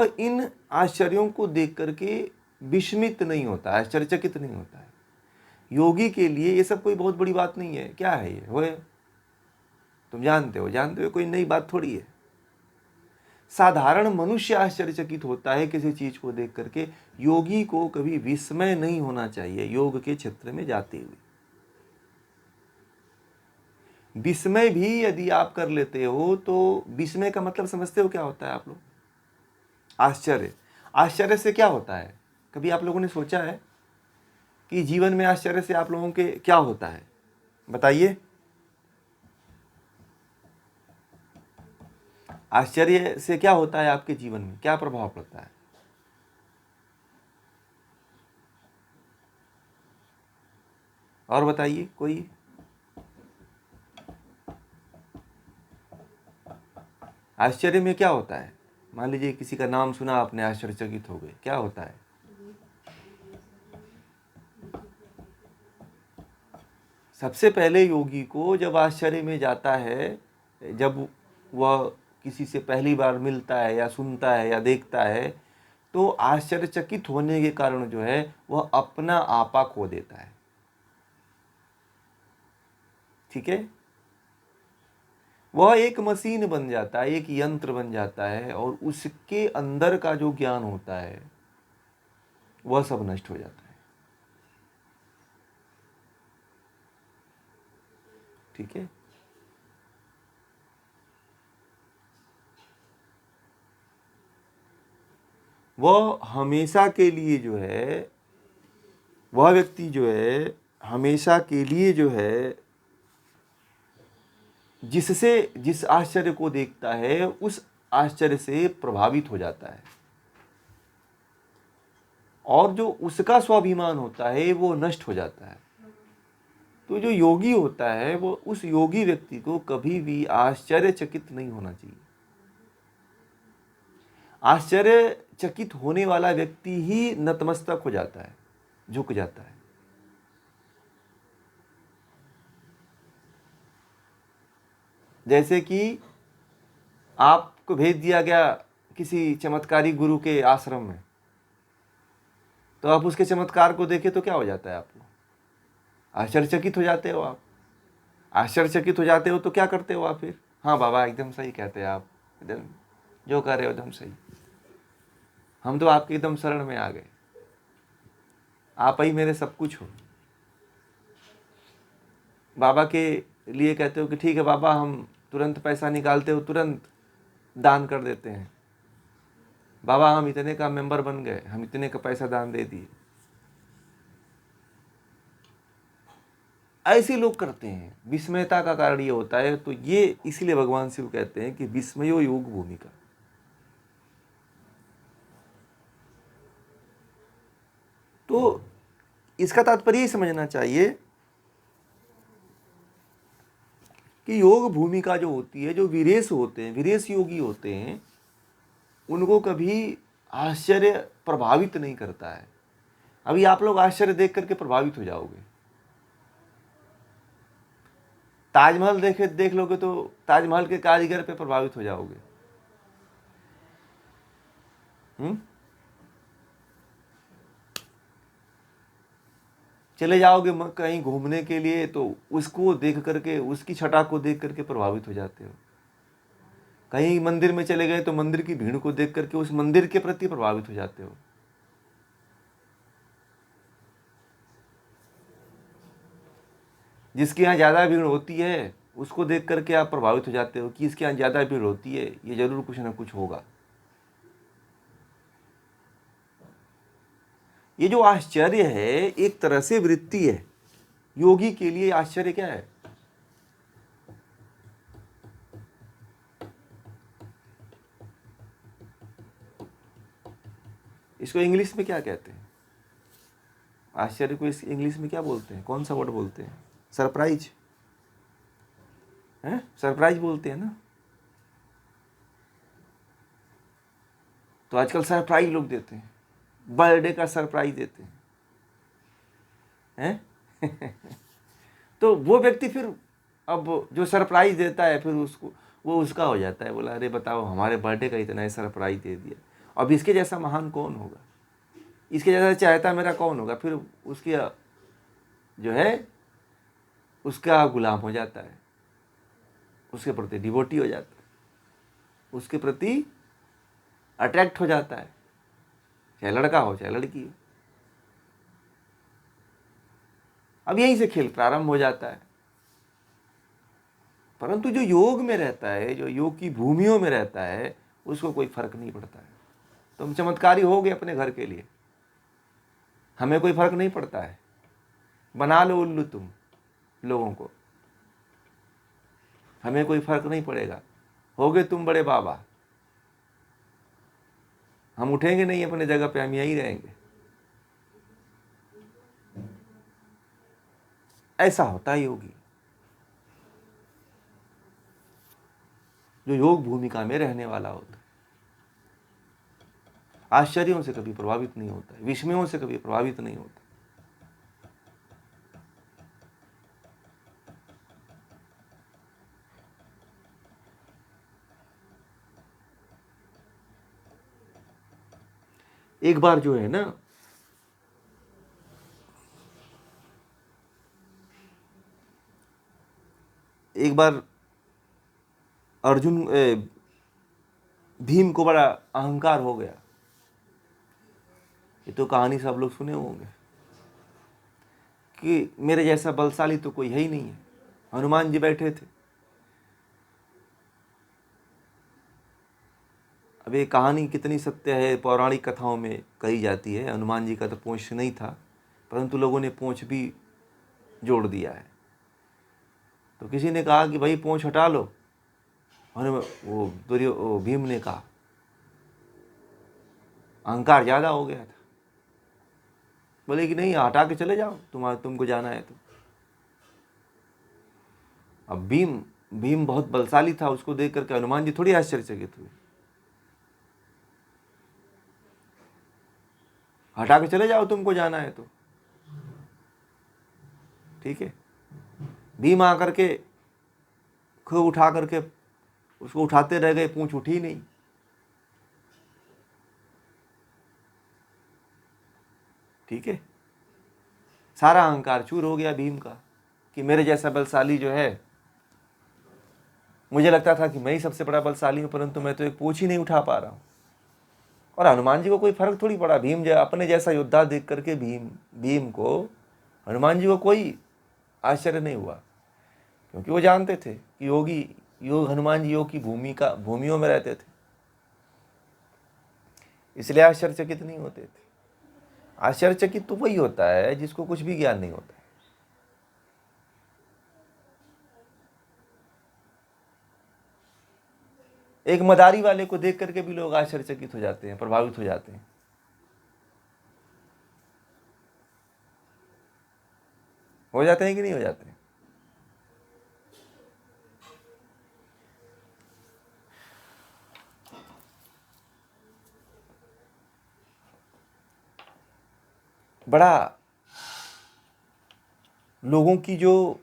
इन आश्चर्यों को देख करके विस्मित नहीं होता, आश्चर्यचकित नहीं होता है। योगी के लिए ये सब कोई बहुत बड़ी बात नहीं है। क्या है ये? वो तुम जानते हो, कोई नई बात थोड़ी है। साधारण मनुष्य आश्चर्यचकित होता है किसी चीज को देख करके। योगी को कभी विस्मय नहीं होना चाहिए योग के क्षेत्र में जाते हुए। विस्मय भी यदि आप कर लेते हो तो विस्मय का मतलब समझते हो क्या होता है आप लोग? आश्चर्य। आश्चर्य से क्या होता है? कभी आप लोगों ने सोचा है कि जीवन में आश्चर्य से आप लोगों के क्या होता है? बताइए। आश्चर्य से क्या होता है आपके जीवन में? क्या प्रभाव पड़ता है? और बताइए कोई। आश्चर्य में क्या होता है? मान लीजिए किसी का नाम सुना आपने, आश्चर्यचकित हो गए, क्या होता है? सबसे पहले योगी को जब आश्चर्य में जाता है, जब वह किसी से पहली बार मिलता है या सुनता है या देखता है, तो आश्चर्यचकित होने के कारण जो है वह अपना आपा खो देता है। ठीक है? वह एक मशीन बन जाता है, एक यंत्र बन जाता है, और उसके अंदर का जो ज्ञान होता है वह सब नष्ट हो जाता है। ठीक है? वह हमेशा के लिए जो है, वह व्यक्ति जो है हमेशा के लिए जो है जिस आश्चर्य को देखता है उस आश्चर्य से प्रभावित हो जाता है, और जो उसका स्वाभिमान होता है वो नष्ट हो जाता है। तो जो योगी होता है वो उस योगी व्यक्ति को कभी भी आश्चर्यचकित नहीं होना चाहिए। आश्चर्यचकित होने वाला व्यक्ति ही नतमस्तक हो जाता है, झुक जाता है। जैसे कि आपको भेज दिया गया किसी चमत्कारी गुरु के आश्रम में, तो आप उसके चमत्कार को देखे तो क्या हो जाता है आपको? आश्चर्यचकित हो जाते हो आप। आश्चर्यचकित हो जाते हो तो क्या करते हो आप फिर? हाँ बाबा, एकदम सही कहते हैं आप, एकदम जो कर रहे हो एकदम सही, हम तो आपके एकदम शरण में आ गए, आप ही मेरे सब कुछ हो। बाबा के लिए कहते हो कि ठीक है बाबा, हम तुरंत पैसा निकालते हो, तुरंत दान कर देते हैं। बाबा हम इतने का मेंबर बन गए, हम इतने का पैसा दान दे दिए। ऐसे लोग करते हैं। विस्मयता का कारण ये होता है। तो ये इसलिए भगवान शिव कहते हैं कि विस्मयो योग भूमिका। तो इसका तात्पर्य समझना चाहिए कि योग भूमिका जो होती है, जो वीरेश होते हैं, वीरेश योगी होते हैं, उनको कभी आश्चर्य प्रभावित नहीं करता है। अभी आप लोग आश्चर्य देख करके प्रभावित हो जाओगे। ताजमहल देख लोगे तो ताजमहल के कारीगर पे प्रभावित हो जाओगे। चले जाओगे कहीं घूमने के लिए तो उसको देख करके, उसकी छटा को देख करके प्रभावित हो जाते हो। कहीं मंदिर में चले गए तो मंदिर की भीड़ को देख करके उस मंदिर के प्रति प्रभावित हो जाते हो। जिसके यहाँ ज़्यादा भीड़ होती है उसको देख करके आप प्रभावित हो जाते हो कि इसके यहाँ ज़्यादा भीड़ होती है, ये जरूर कुछ ना कुछ होगा। ये जो आश्चर्य है एक तरह से वृत्ति है। योगी के लिए आश्चर्य क्या है? इसको इंग्लिश में क्या कहते हैं? आश्चर्य को इस इंग्लिश में क्या बोलते हैं? कौन सा वर्ड बोलते हैं? सरप्राइज है? सरप्राइज बोलते हैं ना। तो आजकल सरप्राइज लोग देते हैं, बर्थडे का सरप्राइज देते हैं। तो वो व्यक्ति फिर अब जो सरप्राइज देता है फिर उसको वो उसका हो जाता है, बोला अरे बताओ हमारे बर्थडे का इतना ही सरप्राइज दे दिया। अब इसके जैसा महान कौन होगा, इसके जैसा चाहता मेरा कौन होगा। फिर उसकी जो है उसका गुलाम हो जाता है, उसके प्रति डिवोटी हो जाता है, उसके प्रति अट्रैक्ट हो जाता है, चाहे लड़का हो चाहे लड़की हो। अब यहीं से खेल प्रारंभ हो जाता है। परंतु जो योग में रहता है, जो योग की भूमियों में रहता है, उसको कोई फर्क नहीं पड़ता है। तुम चमत्कारी हो गए अपने घर के लिए, हमें कोई फर्क नहीं पड़ता है। बना लो उल्लू तुम लोगों को, हमें कोई फर्क नहीं पड़ेगा। हो गए तुम बड़े बाबा, हम उठेंगे नहीं अपने जगह पे, हम यहीं रहेंगे। ऐसा होता है योगी, जो योग भूमिका में रहने वाला होता है। आश्चर्यों से कभी प्रभावित नहीं होता है, विस्मयों से कभी प्रभावित नहीं होता। एक बार जो है ना, एक बार अर्जुन भीम को बड़ा अहंकार हो गया। ये तो कहानी सब लोग सुने होंगे कि मेरे जैसा बलशाली तो कोई है ही नहीं है। हनुमान जी बैठे थे। अब ये कहानी कितनी सत्य है, पौराणिक कथाओं में कही जाती है। हनुमान जी का तो पूंछ नहीं था, परंतु लोगों ने पूंछ भी जोड़ दिया है। तो किसी ने कहा कि भाई पूंछ हटा लो, और वो भीम ने कहा, अहंकार ज्यादा हो गया था, बोले कि नहीं हटा के चले जाओ, तुमको जाना है तो। अब भीम बहुत बलशाली था, उसको देख करके हनुमान जी थोड़ी आश्चर्यचकित हुए। हटा के चले जाओ, तुमको जाना है तो। ठीक है, भीम आकर के खूब उठा करके उसको उठाते रह गए, पूंछ उठी नहीं। ठीक है, सारा अहंकार चूर हो गया भीम का कि मेरे जैसा बलशाली जो है, मुझे लगता था कि मैं ही सबसे बड़ा बलशाली हूं, परंतु मैं तो एक पूंछ ही नहीं उठा पा रहा हूं। और हनुमान जी को कोई फर्क थोड़ी पड़ा। भीम जो अपने जैसा योद्धा देख करके भीम को, हनुमान जी को कोई आश्चर्य नहीं हुआ, क्योंकि वो जानते थे कि हनुमान जी योग की भूमियों में रहते थे, इसलिए आश्चर्यचकित नहीं होते थे। आश्चर्यचकित तो वही होता है जिसको कुछ भी ज्ञान नहीं होता है। एक मदारी वाले को देख करके भी लोग आश्चर्यचकित हो जाते हैं, प्रभावित हो जाते हैं। हो जाते हैं कि नहीं हो जाते हैं? बड़ा लोगों की जो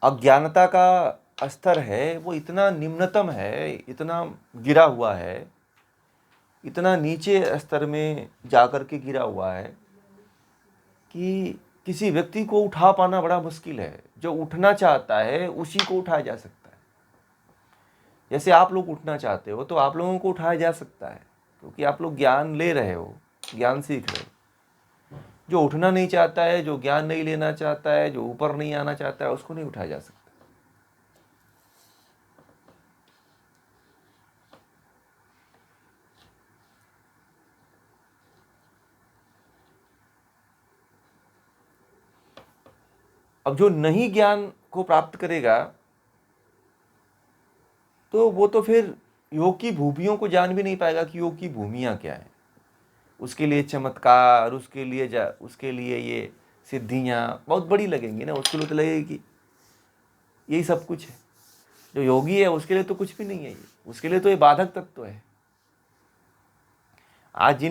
अज्ञानता का स्तर है वो इतना निम्नतम है, इतना गिरा हुआ है, इतना नीचे स्तर में जाकर के गिरा हुआ है कि किसी व्यक्ति को उठा पाना बड़ा मुश्किल है। जो उठना चाहता है उसी को उठाया जा सकता है। जैसे आप लोग उठना चाहते हो तो आप लोगों को उठाया जा सकता है, क्योंकि आप लोग ज्ञान ले रहे हो, ज्ञान सीख रहे हो। जो उठना नहीं चाहता है, जो ज्ञान नहीं लेना चाहता है, जो ऊपर नहीं आना चाहता है, उसको नहीं उठाया जा सकता। अब जो नहीं ज्ञान को प्राप्त करेगा तो वो तो फिर योग की भूमियों को जान भी नहीं पाएगा कि योग की भूमियाँ क्या है। उसके लिए चमत्कार, उसके लिए ये सिद्धियाँ बहुत बड़ी लगेंगी ना, उसके लिए तो लगेगी कि यही सब कुछ है। जो योगी है उसके लिए तो कुछ भी नहीं है ये, उसके लिए तो ये बाधक तत्व है। आज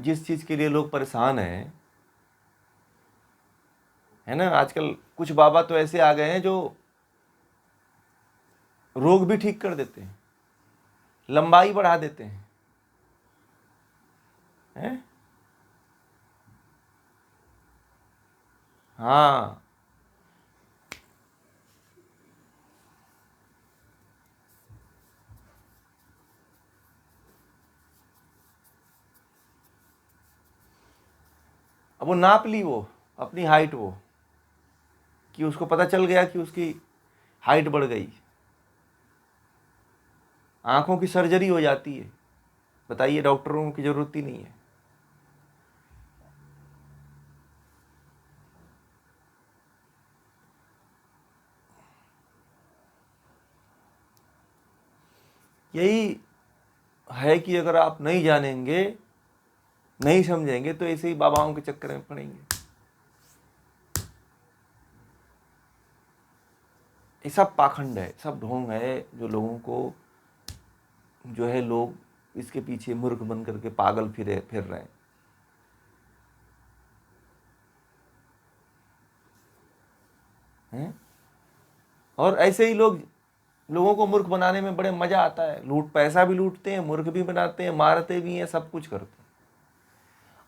जिस चीज़ के लिए लोग परेशान हैं, है ना, आजकल कुछ बाबा तो ऐसे आ गए हैं जो रोग भी ठीक कर देते हैं, लंबाई बढ़ा देते हैं, हैं? हाँ, अब वो नाप ली वो अपनी हाइट, वो कि उसको पता चल गया कि उसकी हाइट बढ़ गई, आंखों की सर्जरी हो जाती है। बताइए, डॉक्टरों की जरूरत ही नहीं है। यही है कि अगर आप नहीं जानेंगे, नहीं समझेंगे, तो ऐसे ही बाबाओं के चक्कर में पड़ेंगे। ये सब पाखंड है, सब ढोंग है, जो लोगों को जो है लोग इसके पीछे मूर्ख बन करके पागल फिर रहे हैं। हैं? और ऐसे ही लोगों को मूर्ख बनाने में बड़े मजा आता है। पैसा भी लूटते हैं, मूर्ख भी बनाते हैं, मारते भी हैं, सब कुछ करते हैं।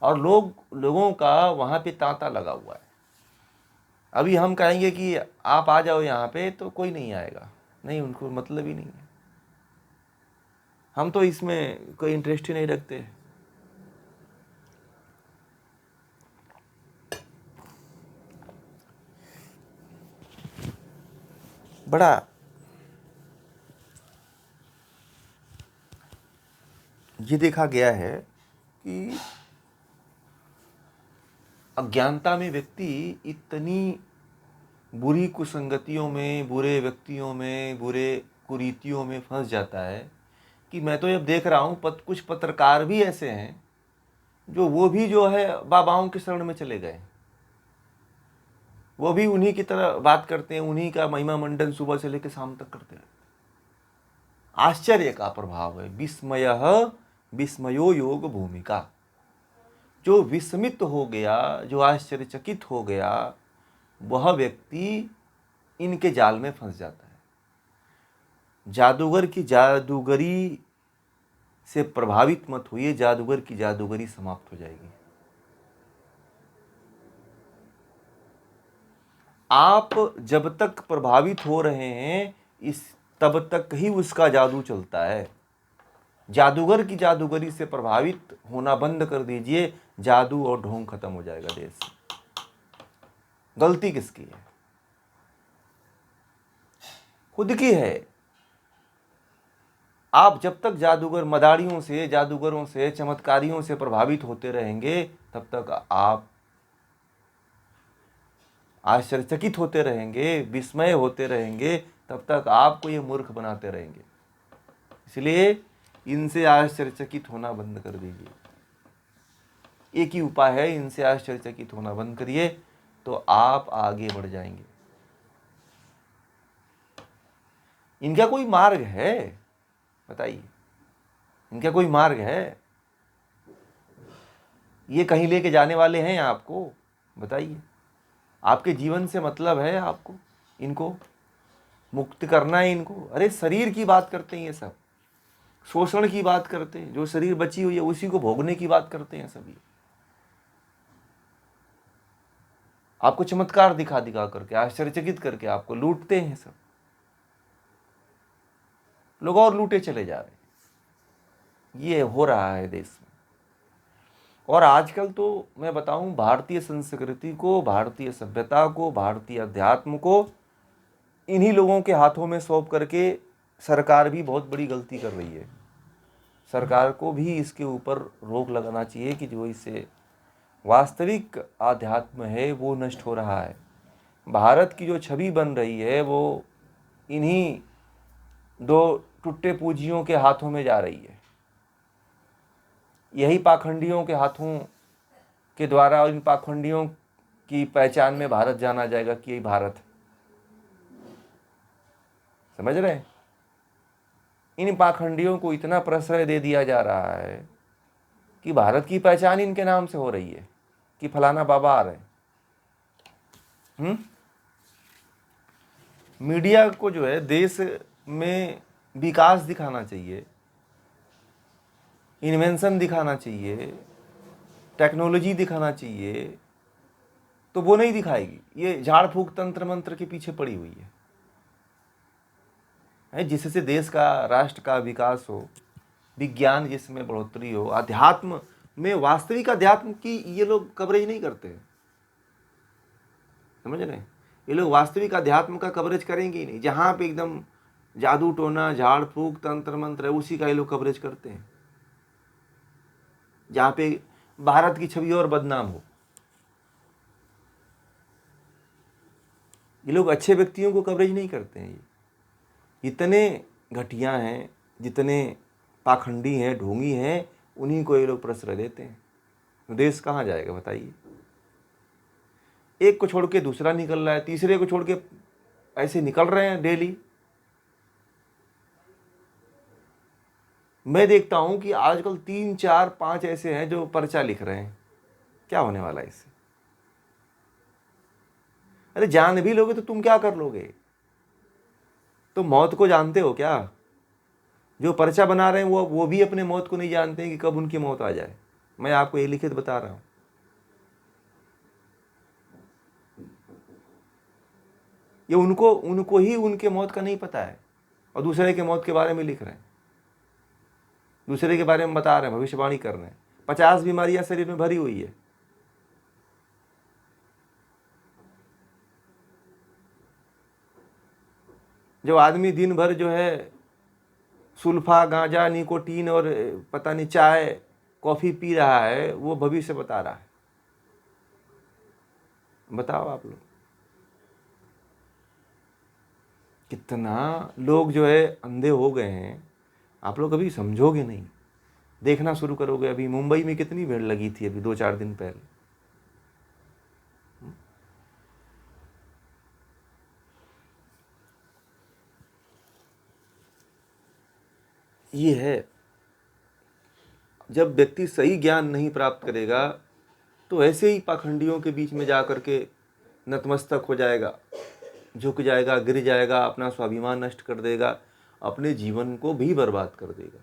और लोगों का वहां पे तांता लगा हुआ है। अभी हम कहेंगे कि आप आ जाओ यहाँ पे, तो कोई नहीं आएगा, नहीं, उनको मतलब ही नहीं है। हम तो इसमें कोई इंटरेस्ट ही नहीं रखते। बड़ा ये देखा गया है कि अज्ञानता में व्यक्ति इतनी बुरी कुसंगतियों में, बुरे व्यक्तियों में, बुरे कुरीतियों में फंस जाता है कि मैं तो अब देख रहा हूँ कुछ पत्रकार भी ऐसे हैं जो वो भी जो है बाबाओं के शरण में चले गए। वो भी उन्हीं की तरह बात करते हैं, उन्हीं का महिमा मंडन सुबह से लेकर शाम तक करते हैं। आश्चर्य का प्रभाव है, विस्मयः विस्मयो योग भूमिका। जो विस्मित हो गया, जो आश्चर्यचकित हो गया, वह व्यक्ति इनके जाल में फंस जाता है। जादूगर की जादूगरी से प्रभावित मत होइए, जादूगर की जादूगरी समाप्त हो जाएगी। आप जब तक प्रभावित हो रहे हैं, तब तक ही उसका जादू चलता है। जादूगर की जादूगरी से प्रभावित होना बंद कर दीजिए, जादू और ढोंग खत्म हो जाएगा देश से। गलती किसकी है? खुद की है। आप जब तक जादूगर मदारियों से, जादूगरों से, चमत्कारियों से प्रभावित होते रहेंगे, तब तक आप आश्चर्यचकित होते रहेंगे, विस्मय होते रहेंगे, तब तक आपको ये मूर्ख बनाते रहेंगे। इसलिए इनसे आश्चर्यचकित होना बंद कर दीजिए। एक ही उपाय है, इनसे आश्चर्यचकित होना बंद करिए, तो आप आगे बढ़ जाएंगे। इनका कोई मार्ग है? बताइए, इनका कोई मार्ग है? ये कहीं लेके जाने वाले हैं आपको? बताइए, आपके जीवन से मतलब है आपको इनको मुक्त करना है इनको? अरे शरीर की बात करते हैं ये सब, शोषण की बात करते हैं, जो शरीर बची हुई है उसी को भोगने की बात करते हैं सभी। आपको चमत्कार दिखा दिखा करके, आश्चर्यचकित करके आपको लूटते हैं सब। लोग और लूटे चले जा रहे हैं। ये हो रहा है देश में। और आजकल तो मैं बताऊं, भारतीय संस्कृति को, भारतीय सभ्यता को, भारतीय अध्यात्म को इन्हीं लोगों के हाथों में सौंप करके सरकार भी बहुत बड़ी गलती कर रही है। सरकार को भी इसके ऊपर रोक लगाना चाहिए कि जो इससे वास्तविक आध्यात्म है वो नष्ट हो रहा है। भारत की जो छवि बन रही है वो इन्हीं दो टुट्टे पूंजियों के हाथों में जा रही है। यही पाखंडियों के हाथों के द्वारा, इन पाखंडियों की पहचान में भारत जाना जाएगा कि यही भारत। समझ रहे हैं? इन पाखंडियों को इतना प्रश्रय दे दिया जा रहा है कि भारत की पहचान इनके नाम से हो रही है कि फलाना बाबा आ रहे हैं। मीडिया को जो है, देश में विकास दिखाना चाहिए, इन्वेंशन दिखाना चाहिए, टेक्नोलॉजी दिखाना चाहिए, तो वो नहीं दिखाएगी। ये झाड़ फूक तंत्र मंत्र के पीछे पड़ी हुई है जिससे देश का, राष्ट्र का विकास हो, विज्ञान जिसमें बढ़ोतरी हो, अध्यात्म में, वास्तविक अध्यात्म की ये लोग कवरेज नहीं करते हैं। समझ रहे हैं? ये लोग वास्तविक अध्यात्म का कवरेज करेंगे ही नहीं। जहाँ पे एकदम जादू टोना, झाड़ फूक, तंत्र मंत्र है, उसी का ये लोग कवरेज करते हैं। जहाँ पे भारत की छवि और बदनाम हो, ये लोग अच्छे व्यक्तियों को कवरेज नहीं करते हैं। ये इतने घटिया हैं, जितने पाखंडी हैं, ढोंगी हैं, उन्हीं को ये लोग प्रश्रय देते हैं। तो देश कहाँ जाएगा बताइए? एक को छोड़ के दूसरा निकल रहा है, तीसरे को छोड़ के ऐसे निकल रहे हैं डेली। मैं देखता हूं कि आजकल 3, 4, 5 ऐसे हैं जो पर्चा लिख रहे हैं। क्या होने वाला है इससे? अरे जान भी लोगे तो तुम क्या कर लोगे? तो मौत को जानते हो क्या? जो पर्चा बना रहे हैं वो भी अपने मौत को नहीं जानते हैं कि कब उनकी मौत आ जाए। मैं आपको ये लिखित बता रहा हूं। ये उनको ही उनके मौत का नहीं पता है, और दूसरे के मौत के बारे में लिख रहे हैं, दूसरे के बारे में बता रहे हैं, भविष्यवाणी कर रहे हैं। 50 बीमारियां शरीर में भरी हुई है। जो आदमी दिन भर जो है सुल्फा, गांजा, निकोटीन और पता नहीं चाय, कॉफी पी रहा है, वो भविष्य बता रहा है। बताओ आप लोग, कितना लोग जो है अंधे हो गए हैं। आप लोग अभी समझोगे नहीं, देखना शुरू करोगे। अभी मुंबई में कितनी भीड़ लगी थी अभी 2-4 दिन पहले। ये है, जब व्यक्ति सही ज्ञान नहीं प्राप्त करेगा तो ऐसे ही पाखंडियों के बीच में जा कर के नतमस्तक हो जाएगा, झुक जाएगा, गिर जाएगा, अपना स्वाभिमान नष्ट कर देगा, अपने जीवन को भी बर्बाद कर देगा।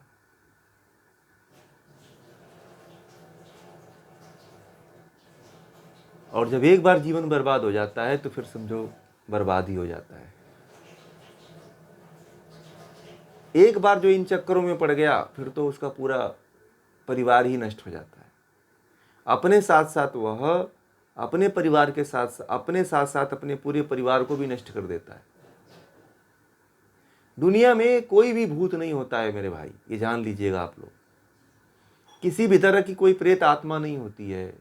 और जब एक बार जीवन बर्बाद हो जाता है तो फिर समझो बर्बाद ही हो जाता है। एक बार जो इन चक्करों में पड़ गया फिर तो उसका पूरा परिवार ही नष्ट हो जाता है। अपने साथ साथ वह अपने परिवार के साथ, अपने साथ साथ अपने पूरे परिवार को भी नष्ट कर देता है। दुनिया में कोई भी भूत नहीं होता है मेरे भाई, ये जान लीजिएगा आप लोग। किसी भी तरह की कोई प्रेत आत्मा नहीं होती है,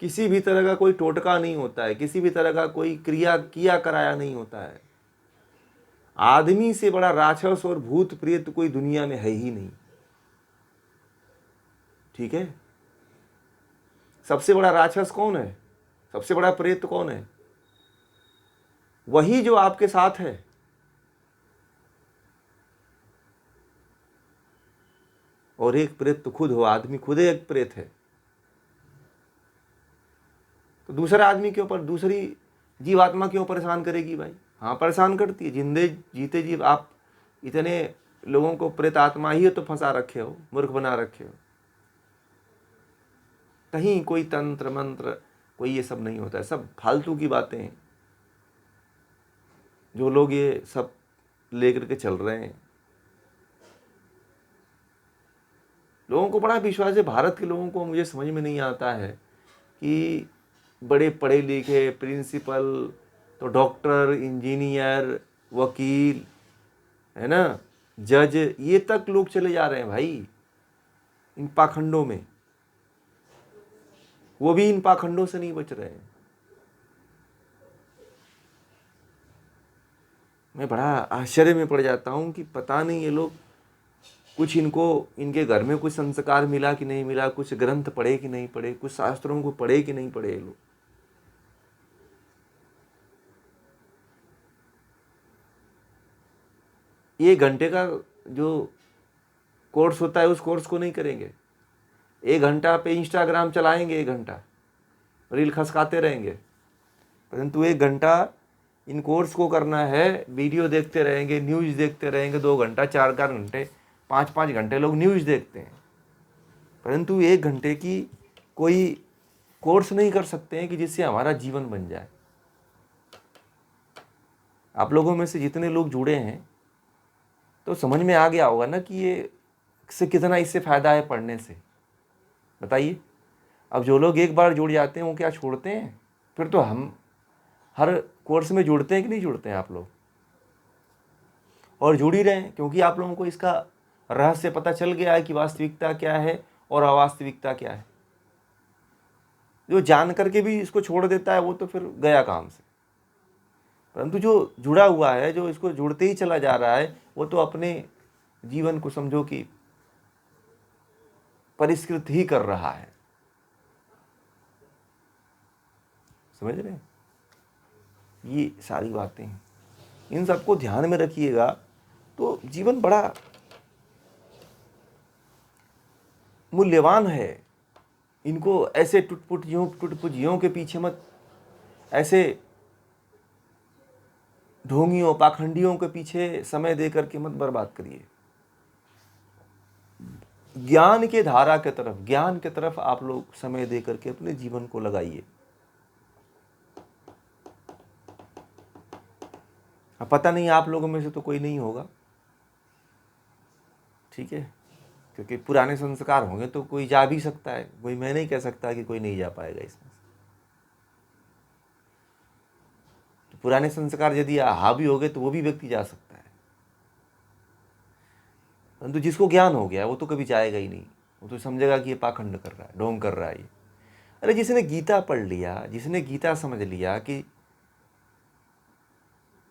किसी भी तरह का कोई टोटका नहीं होता है, किसी भी तरह का कोई क्रिया किया कराया नहीं होता है। आदमी से बड़ा राक्षस और भूत प्रेत कोई दुनिया में है ही नहीं। ठीक है? सबसे बड़ा राक्षस कौन है? सबसे बड़ा प्रेत कौन है? वही जो आपके साथ है। और एक प्रेत तो खुद हो, आदमी खुद एक प्रेत है। तो दूसरा आदमी के ऊपर, दूसरी जीवात्मा क्यों परेशान करेगी भाई? हाँ परेशान करती है। जिंदे जीते जी आप इतने लोगों को प्रेत आत्मा ही तो फंसा रखे हो, मूर्ख बना रखे हो। कहीं कोई तंत्र मंत्र, कोई ये सब नहीं होता है, सब फालतू की बातें हैं जो लोग ये सब लेकर के चल रहे हैं। लोगों को बड़ा विश्वास है। भारत के लोगों को मुझे समझ में नहीं आता है कि बड़े पढ़े लिखे प्रिंसिपल तो डॉक्टर, इंजीनियर, वकील, है ना, जज, ये तक लोग चले जा रहे हैं भाई इन पाखंडों में। वो भी इन पाखंडों से नहीं बच रहे हैं। मैं बड़ा आश्चर्य में पड़ जाता हूँ कि पता नहीं ये लोग, कुछ इनको, इनके घर में कुछ संस्कार मिला कि नहीं मिला, कुछ ग्रंथ पढ़े कि नहीं पढ़े, कुछ शास्त्रों को पढ़े कि नहीं पढ़े ये लोग। ये घंटे का जो कोर्स होता है उस कोर्स को नहीं करेंगे। 1 घंटा पे इंस्टाग्राम चलाएंगे, 1 घंटा रील खसकाते रहेंगे, परंतु 1 घंटा इन कोर्स को करना है, वीडियो देखते रहेंगे, न्यूज़ देखते रहेंगे, 2 घंटा 4-4 घंटे 5-5 घंटे लोग न्यूज़ देखते हैं, परंतु 1 घंटे की कोई कोर्स नहीं कर सकते हैं कि जिससे हमारा जीवन बन जाए। आप लोगों में से जितने लोग जुड़े हैं तो समझ में आ गया होगा ना कि ये से कितना इससे फ़ायदा है पढ़ने से, बताइए। अब जो लोग एक बार जुड़ जाते हैं वो क्या छोड़ते हैं? फिर तो हम हर कोर्स में जुड़ते हैं कि नहीं जुड़ते हैं आप लोग? और जुड़ ही रहे हैं, क्योंकि आप लोगों को इसका रहस्य पता चल गया है कि वास्तविकता क्या है और अवास्तविकता क्या है। जो जान करके भी इसको छोड़ देता है वो तो फिर गया काम से, परंतु जो जुड़ा हुआ है, जो इसको जुड़ते ही चला जा रहा है, वो तो अपने जीवन को समझो कि परिष्कृत ही कर रहा है। समझ रहे हैं? ये सारी बातें हैं, इन सबको ध्यान में रखिएगा तो जीवन बड़ा मूल्यवान है। इनको ऐसे टुटपुजियों के पीछे मत, ऐसे ढोंगियों पाखंडियों के पीछे समय दे करके मत बर्बाद करिए। ज्ञान के धारा के तरफ, ज्ञान के तरफ आप लोग समय दे करके अपने जीवन को लगाइए। अब पता नहीं आप लोगों में से तो कोई नहीं होगा, ठीक है, क्योंकि पुराने संस्कार होंगे तो कोई जा भी सकता है, कोई मैं नहीं कह सकता कि कोई नहीं जा पाएगा इसमें। तो पुराने संस्कार यदि हावी हो गए तो वो भी व्यक्ति जा सकता है, परंतु जिसको ज्ञान हो गया वो तो कभी जाएगा ही नहीं। वो तो समझेगा कि ये पाखंड कर रहा है, ढोंग कर रहा है ये। अरे जिसने गीता पढ़ लिया, जिसने गीता समझ लिया कि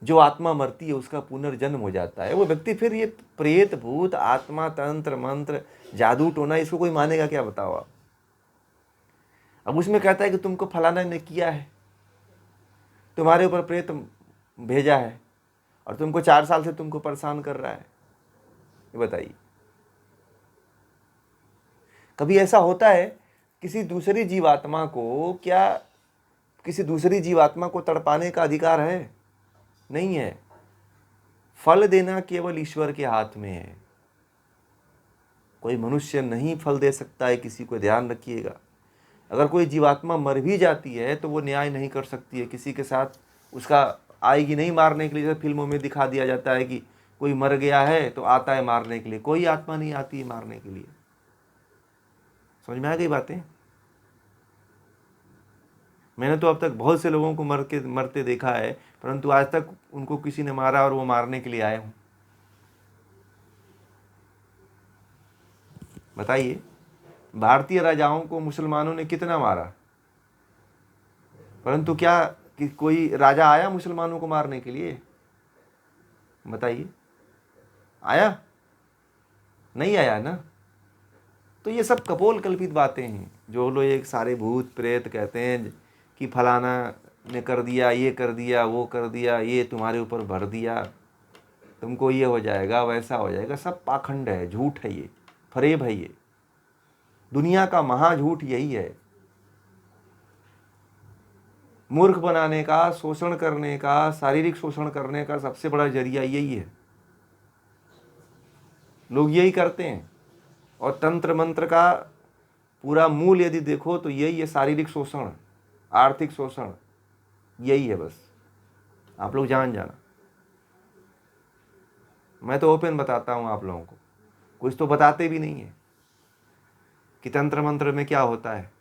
जो आत्मा मरती है उसका पुनर्जन्म हो जाता है, वो व्यक्ति फिर ये प्रेत भूत आत्मा तंत्र मंत्र जादू टोना इसको कोई मानेगा क्या, बताओ आप। अब उसमें कहता है कि तुमको फलाना ने किया है, तुम्हारे ऊपर प्रेत भेजा है और तुमको 4 साल से तुमको परेशान कर रहा है, ये बताइए। कभी ऐसा होता है किसी दूसरी जीवात्मा को, क्या किसी दूसरी जीवात्मा को तड़पाने का अधिकार है? नहीं है। फल देना केवल ईश्वर के हाथ में है, कोई मनुष्य नहीं फल दे सकता है किसी को, ध्यान रखिएगा। अगर कोई जीवात्मा मर भी जाती है तो वो न्याय नहीं कर सकती है किसी के साथ, उसका आएगी नहीं मारने के लिए। जैसे फिल्मों में दिखा दिया जाता है कि कोई मर गया है तो आता है मारने के लिए, कोई आत्मा नहीं आती है मारने के लिए। समझ में आ गई बातें? मैंने तो अब तक बहुत से लोगों को मरते देखा है, परंतु आज तक उनको किसी ने मारा और वो मारने के लिए आए हों? बताइए। भारतीय राजाओं को मुसलमानों ने कितना मारा, परंतु क्या कि कोई राजा आया मुसलमानों को मारने के लिए? बताइए, आया? नहीं आया ना। तो ये सब कपोल कल्पित बातें हैं, जो लोग एक सारे भूत प्रेत कहते हैं कि फलाना ने कर दिया, ये कर दिया, वो कर दिया, ये तुम्हारे ऊपर भर दिया, तुमको ये हो जाएगा, वैसा हो जाएगा। सब पाखंड है, झूठ है, ये फरेब है। ये दुनिया का महाझूठ यही है। मूर्ख बनाने का, शोषण करने का, शारीरिक शोषण करने का सबसे बड़ा जरिया यही है। लोग यही करते हैं। और तंत्र मंत्र का पूरा मूल यदि देखो तो यही है, शारीरिक शोषण, आर्थिक शोषण, यही है बस। आप लोग जान जाना, मैं तो ओपन बताता हूँ आप लोगों को, कुछ तो बताते भी नहीं है कि तंत्र मंत्र में क्या होता है।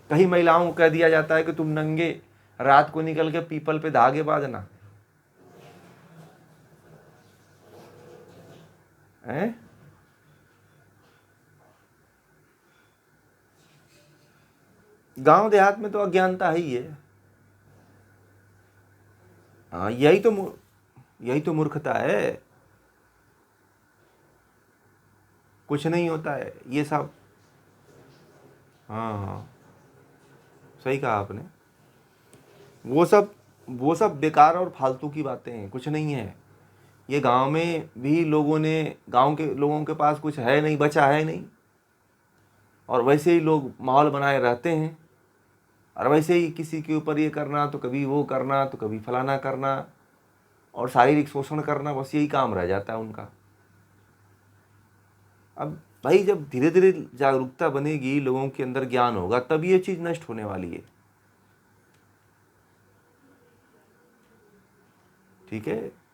कई महिलाओं को कह दिया जाता है कि तुम नंगे रात को निकल के पीपल पे धागे बांधना है। गांव देहात में तो अज्ञानता ही है। हाँ, यही तो मूर्खता है। कुछ नहीं होता है ये सब। हाँ हाँ, सही कहा आपने। वो सब बेकार और फालतू की बातें हैं, कुछ नहीं है। ये गांव में भी गांव के लोगों के पास कुछ है नहीं, बचा है नहीं, और वैसे ही लोग माहौल बनाए रहते हैं। और वैसे ही किसी के ऊपर ये करना, तो कभी वो करना, तो कभी फलाना करना, और शारीरिक शोषण करना, बस यही काम रह जाता है उनका। अब भाई जब धीरे धीरे जागरूकता बनेगी, लोगों के अंदर ज्ञान होगा, तब ये चीज़ नष्ट होने वाली है। ठीक है।